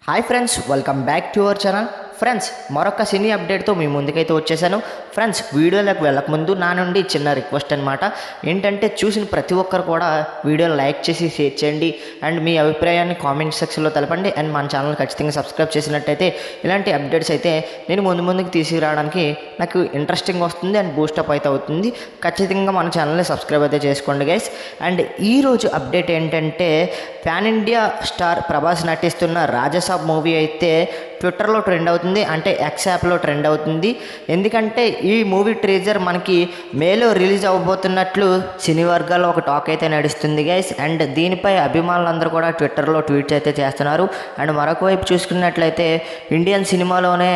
Hi friends, welcome back to our channel. Friends, మరొక సినీ అప్డేట్తో మీ ముందుకైతే వచ్చేసాను. ఫ్రెండ్స్, వీడియోలోకి వెళ్ళకముందు నా నుండి చిన్న రిక్వెస్ట్ అనమాట. ఏంటంటే చూసిన ప్రతి ఒక్కరు కూడా వీడియోని లైక్ చేసి షేర్ చేయండి అండ్ మీ అభిప్రాయాన్ని కామెంట్ సెక్షన్లో తెలపండి. అండ్ మన ఛానల్ ఖచ్చితంగా సబ్స్క్రైబ్ చేసినట్టయితే ఇలాంటి అప్డేట్స్ అయితే నేను ముందుకు తీసుకురావడానికి నాకు ఇంట్రెస్టింగ్ వస్తుంది అండ్ బూస్టప్ అయితే అవుతుంది. ఖచ్చితంగా మన ఛానల్ని సబ్స్క్రైబ్ అయితే చేసుకోండి గైస్. అండ్ ఈరోజు అప్డేట్ ఏంటంటే పాన్ ఇండియా స్టార్ ప్రభాస్ నటిస్తున్న రాజసాబ్ మూవీ అయితే ట్విట్టర్లో ట్రెండ్ అవుతుంది, అంటే ఎక్స్ యాప్లో ట్రెండ్ అవుతుంది. ఎందుకంటే ఈ మూవీ ట్రేజర్ మనకి మేలో రిలీజ్ అవ్వబోతున్నట్లు సినీ వర్గాల్లో ఒక టాక్ అయితే నడుస్తుంది గైస్. అండ్ దీనిపై అభిమానులందరూ కూడా ట్విట్టర్లో ట్వీట్స్ అయితే చేస్తున్నారు. అండ్ మరొక వైపు చూసుకున్నట్లయితే ఇండియన్ సినిమాలోనే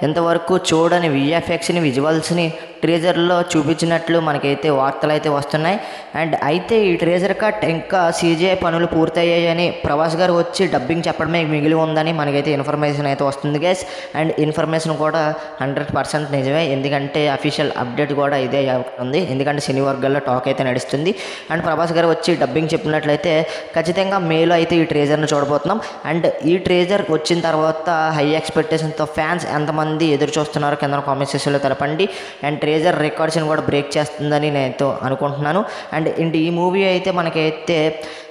ఇంతవరకు చూడని విఎఫ్ఎక్స్ని విజువల్స్ని ట్రేజర్లో చూపించినట్లు మనకైతే వార్తలు అయితే వస్తున్నాయి. అండ్ అయితే ఈ ట్రేజర్ కట్ ఇంకా సీజీఐ పనులు పూర్తయ్యాయని ప్రభాస్ గారు వచ్చి డబ్బింగ్ చెప్పడమే మిగిలి ఉందని మనకైతే ఇన్ఫర్మేషన్ అయితే వస్తుంది గైస్. అండ్ ఇన్ఫర్మేషన్ కూడా 100% నిజమే, ఎందుకంటే అఫీషియల్ అప్డేట్ కూడా ఇదే ఉంది. ఎందుకంటే సినీ వర్గాల్లో టాక్ అయితే నడుస్తుంది. అండ్ ప్రభాస్ గారు వచ్చి డబ్బింగ్ చెప్పినట్లయితే ఖచ్చితంగా మేలో అయితే ఈ ట్రేజర్ని చూడబోతున్నాం. అండ్ ఈ ట్రేజర్ వచ్చిన తర్వాత హై ఎక్స్పెక్టేషన్తో ఫ్యాన్స్ ఎంతమంది ఎదురు చూస్తున్నారో కింద కామెంట్ సెక్షన్లో తెలపండి. అండ్ ట్రేజర్ రికార్డ్స్ని కూడా బ్రేక్ చేస్తుందని నేను అనుకుంటున్నాను. అండ్ ఈ మూవీ అయితే మనకైతే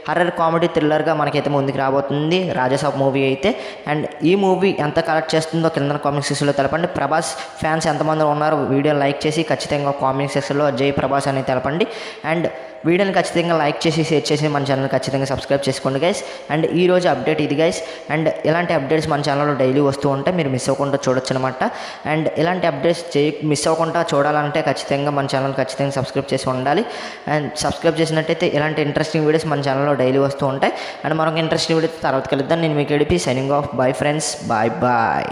హర్రర్ కామెడీ థ్రిల్లర్గా మనకైతే ముందుకు రాబోతుంది రాజసాబ్ మూవీ అయితే. అండ్ ఈ మూవీ ఎంత కలెక్ట్ చేస్తుందో కింద కామెంట్ సెక్షన్లో తెలపండి. ప్రభాస్ ఫ్యాన్స్ ఎంతమంది ఉన్నారో వీడియోని లైక్ చేసి ఖచ్చితంగా కామెంట్ సెక్షన్లో జై ప్రభాస్ అని తెలపండి. అండ్ వీడియోని ఖచ్చితంగా లైక్ చేసి షేర్ చేసి మన ఛానల్ ఖచ్చితంగా సబ్స్క్రైబ్ చేసుకోండి గైస్. అండ్ ఈ రోజు అప్డేట్ ఇది గైస్. అండ్ ఇలాంటి అప్డేట్స్ మన ఛానల్లో డైలీ వస్తూ ఉంటే మీరు మిస్ అవ్వకుండా చూడొచ్చు అనమాట. అండ్ ఇలాంటి అప్డేట్స్ మిస్ అవ్వకుండా చూడాలంటే ఖచ్చితంగా మన ఛానల్ ఖచ్చితంగా సబ్స్క్రైబ్ చేసి ఉండాలి. అండ్ సబ్స్క్రైబ్ చేసినట్టయితే ఇలాంటి ఇంట్రెస్టింగ్ వీడియోస్ మన ఛానల్లో డైలీ వస్తూ ఉంటాయి. అండ్ మరొక ఇంట్రెస్టింగ్ వీడియో తర్వాత కలుద్దాం. నేను మీకు signing off. Bye friends, bye bye.